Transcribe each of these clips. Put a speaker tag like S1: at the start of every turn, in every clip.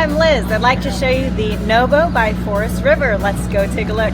S1: I'm Liz. I'd like to show you the Novo by Forest River. Let's go take a look.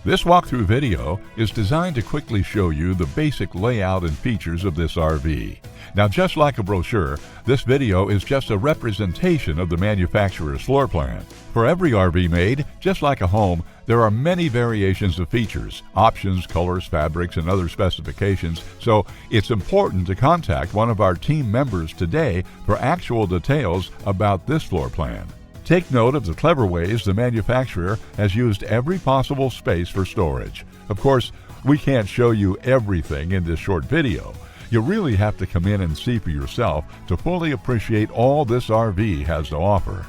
S2: This walkthrough video is designed to quickly show you the basic layout and features of this RV. Now, just like a brochure, this video is just a representation of the manufacturer's floor plan. For every RV made, just like a home, there are many variations of features, options, colors, fabrics, and other specifications, so it's important to contact one of our team members today for actual details about this floor plan. Take note of the clever ways the manufacturer has used every possible space for storage. Of course, we can't show you everything in this short video. You really have to come in and see for yourself to fully appreciate all this RV has to offer.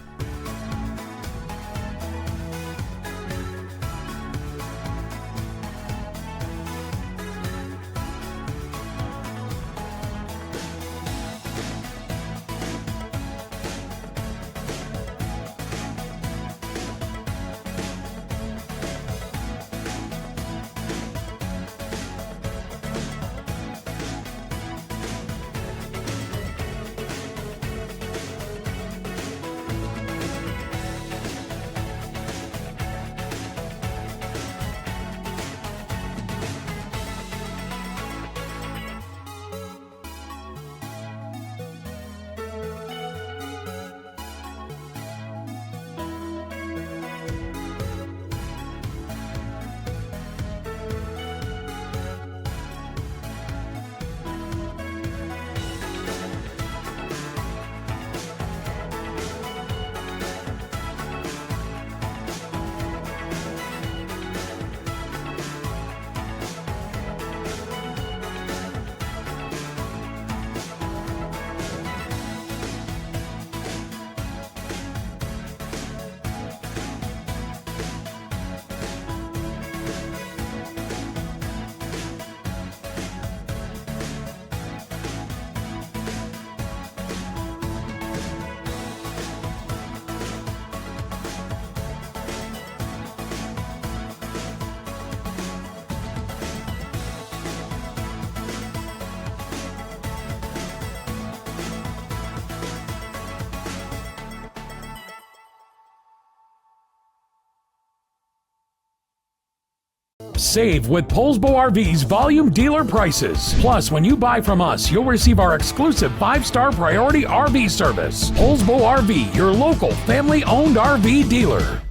S3: Save with Poulsbo RV's volume dealer prices. Plus, when you buy from us, you'll receive our exclusive 5-star priority RV service. Poulsbo RV, your local family-owned RV dealer.